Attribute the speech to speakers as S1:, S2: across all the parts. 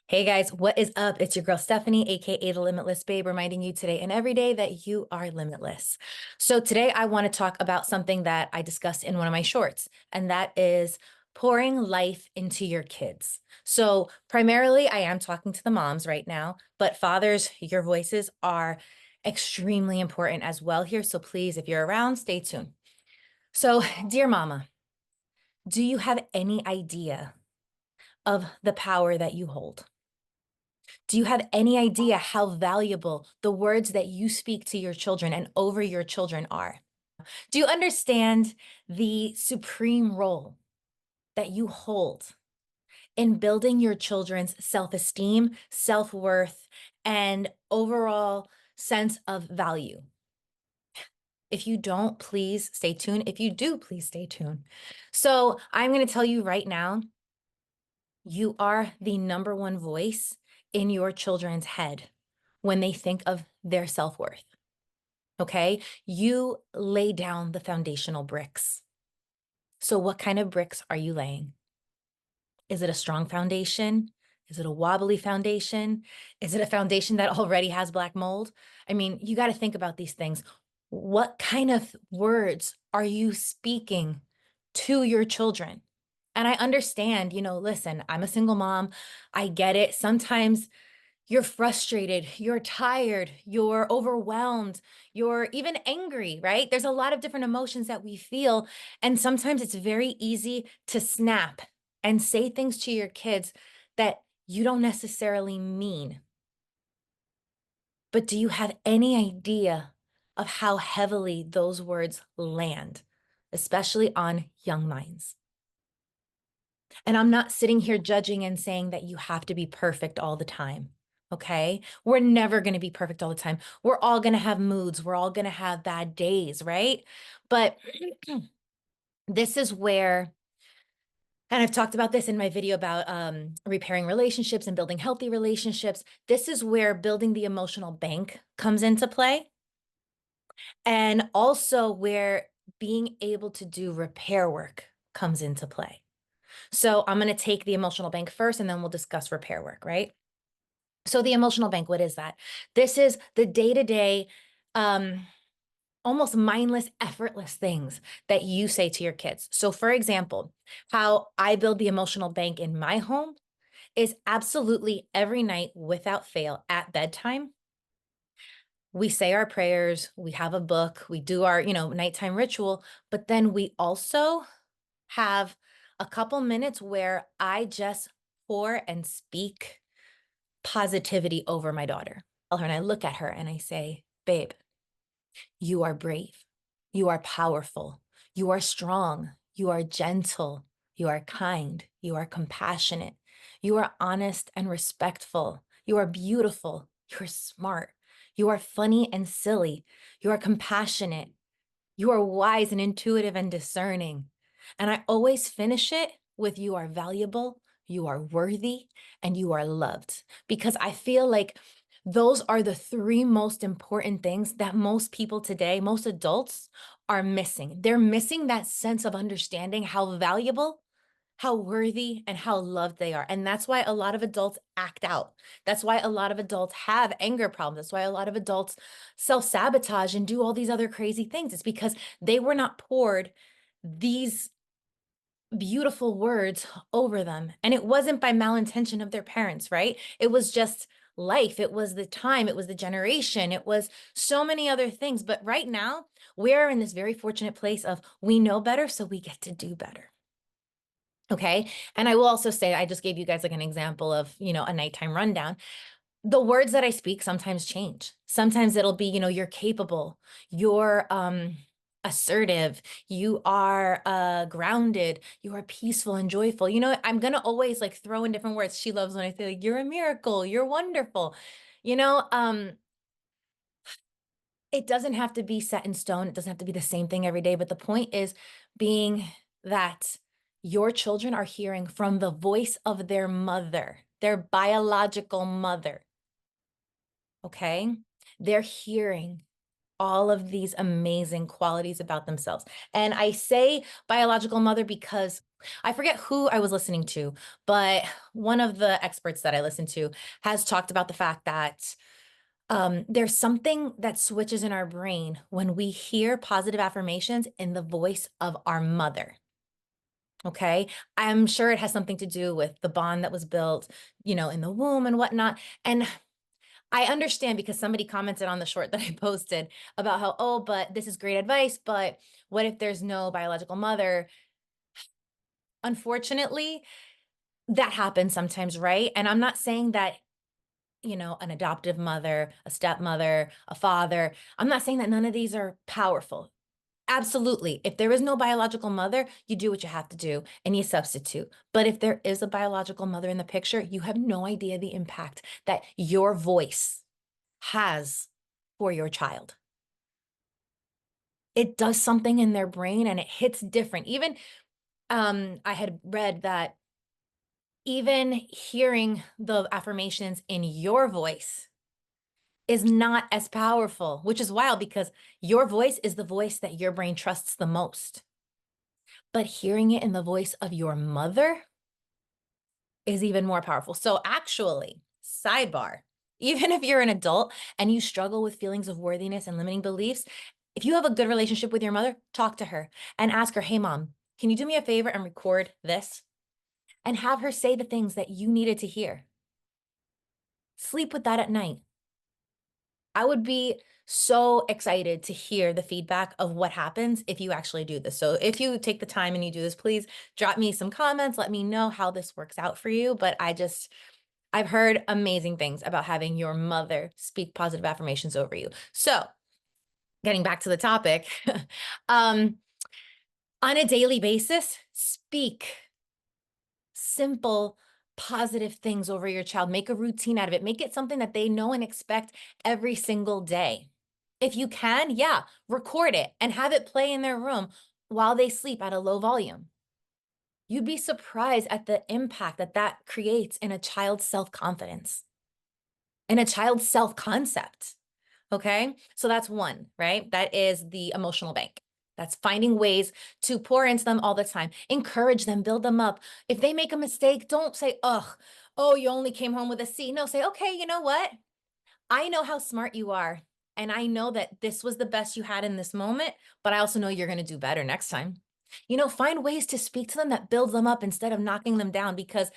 S1: Hey guys, what is up? It's your girl Stephanie, aka the Limitless Babe, reminding you today and every day that you are limitless. So, today I want to talk about something that I discussed in one of my shorts, and that is pouring life into your kids. So, primarily, I am talking to the moms right now, but fathers, your voices are extremely important as well here. So, please, if you're around, stay tuned. So, dear mama, do you have any idea of the power that you hold? Do you have any idea how valuable the words that you speak to your children and over your children are? Do you understand the supreme role that you hold in building your children's self esteem, self worth, and overall sense of value? If you don't, please stay tuned. If you do, please stay tuned. So, I'm going to tell you right now, you are the number one voice in your children's head when they think of their self worth. Okay. You lay down the foundational bricks. So, what kind of bricks are you laying? Is it a strong foundation? Is it a wobbly foundation? Is it a foundation that already has black mold? I mean, you got to think about these things. What kind of words are you speaking to your children? And I understand, listen, I'm a single mom. I get it. Sometimes you're frustrated, you're tired, you're overwhelmed, you're even angry, right? There's a lot of different emotions that we feel. And sometimes it's very easy to snap and say things to your kids that you don't necessarily mean. But do you have any idea of how heavily those words land, especially on young minds? And I'm not sitting here judging and saying that you have to be perfect all the time. Okay. We're never going to be perfect all the time. We're all going to have moods. We're all going to have bad days. Right. But this is where, and I've talked about this in my video about repairing relationships and building healthy relationships. This is where building the emotional bank comes into play. And also where being able to do repair work comes into play. So I'm going to take the emotional bank first, and then we'll discuss repair work, right? So the emotional bank, what is that? This is the day-to-day, almost mindless, effortless things that you say to your kids. So for example, how I build the emotional bank in my home is absolutely every night without fail at bedtime. We say our prayers, we have a book, we do our, nighttime ritual, but then we also have a couple minutes where I just pour and speak positivity over my daughter. And I look at her and I say, babe, you are brave. You are powerful. You are strong. You are gentle. You are kind. You are compassionate. You are honest and respectful. You are beautiful. You're smart. You are funny and silly. You are compassionate. You are wise and intuitive and discerning. And I always finish it with you are valuable, you are worthy, and you are loved. Because I feel like those are the three most important things that most people today, most adults, are missing. They're missing that sense of understanding how valuable, how worthy, and how loved they are. And that's why a lot of adults act out. That's why a lot of adults have anger problems. That's why a lot of adults self sabotage and do all these other crazy things. It's because they were not poured these beautiful words over them. And it wasn't by malintention of their parents, right? It was just life. It was the time. It was the generation. It was so many other things. But right now, we're in this very fortunate place of we know better, so we get to do better. Okay. And I will also say, I just gave you guys like an example of, a nighttime rundown. The words that I speak sometimes change. Sometimes it'll be, you're capable, you're assertive, you are grounded, you are peaceful and joyful. I'm gonna always like throw in different words. She loves when I say like, you're a miracle, you're wonderful. You know, um, it doesn't have to be set in stone. It doesn't have to be the same thing every day. But the point is being that your children are hearing from the voice of their mother, their biological mother. Okay. They're hearing all of these amazing qualities about themselves. And I say biological mother because I forget who I was listening to, but one of the experts that I listened to has talked about the fact that there's something that switches in our brain when we hear positive affirmations in the voice of our mother. Okay. I'm sure it has something to do with the bond that was built, in the womb and whatnot. And I understand because somebody commented on the short that I posted about how, oh, but this is great advice, but what if there's no biological mother? Unfortunately, that happens sometimes, right? And I'm not saying that, an adoptive mother, a stepmother, a father, I'm not saying that none of these are powerful. Absolutely. If there is no biological mother, you do what you have to do and you substitute. But if there is a biological mother in the picture, you have no idea the impact that your voice has for your child. It does something in their brain and it hits different. Even I had read that even hearing the affirmations in your voice is not as powerful, which is wild because your voice is the voice that your brain trusts the most. But hearing it in the voice of your mother is even more powerful. So actually, sidebar, even if you're an adult and you struggle with feelings of worthiness and limiting beliefs, if you have a good relationship with your mother, talk to her and ask her, hey, mom, can you do me a favor and record this? And have her say the things that you needed to hear. Sleep with that at night. I would be so excited to hear the feedback of what happens if you actually do this. So if you take the time and you do this, please drop me some comments. Let me know how this works out for you. But I've heard amazing things about having your mother speak positive affirmations over you. So getting back to the topic, um, on a daily basis, speak simple, positive things over your child. Make a routine out of it. Make it something that they know and expect every single day. If you can, yeah, record it and have it play in their room while they sleep at a low volume. You'd be surprised at the impact that that creates in a child's self-confidence, in a child's self-concept. Okay. So that's one, right? That is the emotional bank. That's finding ways to pour into them all the time. Encourage them, build them up. If they make a mistake, don't say, ugh, oh, you only came home with a C. No, say, okay, you know what? I know how smart you are. And I know that this was the best you had in this moment, but I also know you're going to do better next time. Find ways to speak to them that builds them up instead of knocking them down because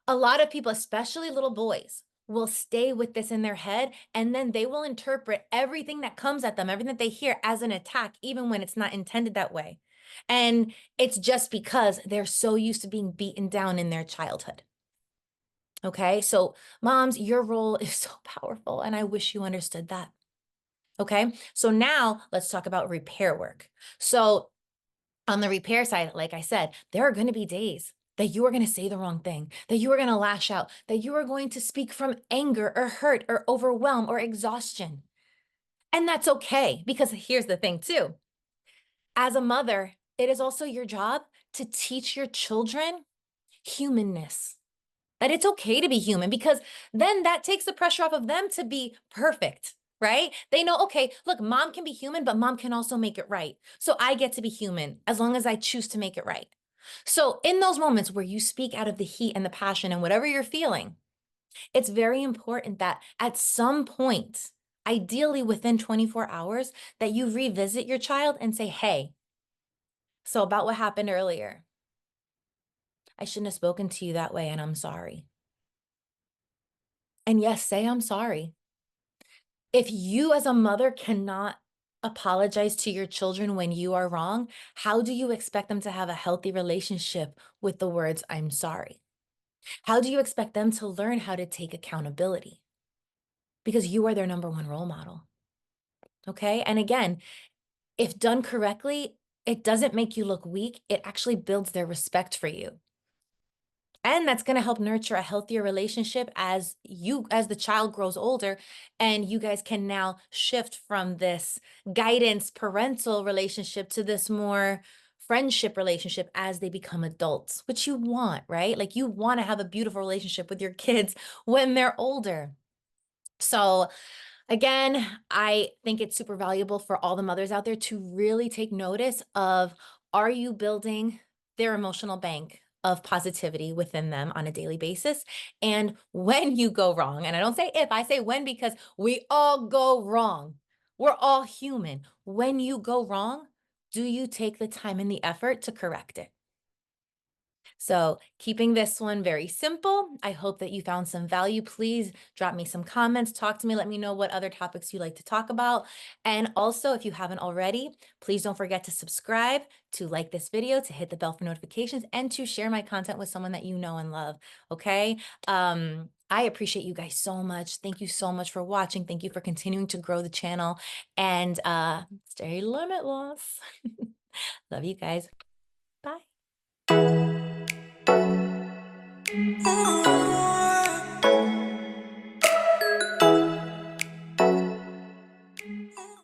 S1: a lot of people, especially little boys, will stay with this in their head and then they will interpret everything that comes at them, everything that they hear as an attack, even when it's not intended that way. And it's just because they're so used to being beaten down in their childhood. Okay. So, moms, your role is so powerful. And I wish you understood that. Okay. So, now let's talk about repair work. So, on the repair side, like I said, there are going to be days that you are going to say the wrong thing, that you are going to lash out, that you are going to speak from anger or hurt or overwhelm or exhaustion. And that's okay because here's the thing too. As a mother, it is also your job to teach your children humanness, that it's okay to be human because then that takes the pressure off of them to be perfect. Right? They know, okay, look, mom can be human, but mom can also make it right. So I get to be human as long as I choose to make it right. So in those moments where you speak out of the heat and the passion and whatever you're feeling, it's very important that at some point, ideally within 24 hours, that you revisit your child and say, hey, so about what happened earlier, I shouldn't have spoken to you that way and I'm sorry. And yes, say I'm sorry. If you as a mother cannot apologize to your children when you are wrong, how do you expect them to have a healthy relationship with the words, I'm sorry? How do you expect them to learn how to take accountability? Because you are their number one role model. Okay. And again, if done correctly, it doesn't make you look weak. It actually builds their respect for you. And that's going to help nurture a healthier relationship as the child grows older and you guys can now shift from this guidance parental relationship to this more friendship relationship as they become adults, which you want, right? Like you want to have a beautiful relationship with your kids when they're older. So Again, I think it's super valuable for all the mothers out there to really take notice of, are you building their emotional bank of positivity within them on a daily basis? And when you go wrong, and I don't say if, I say when, because we all go wrong. We're all human. When you go wrong, do you take the time and the effort to correct it? So, keeping this one very simple, I hope that you found some value. Please drop me some comments, talk to me, let me know what other topics you like to talk about. And also, if you haven't already, please don't forget to subscribe, to like this video, to hit the bell for notifications, and to share my content with someone that you know and love. Okay. I appreciate you guys so much. Thank you so much for watching. Thank you for continuing to grow the channel, and stay limitless. Love you guys. Bye.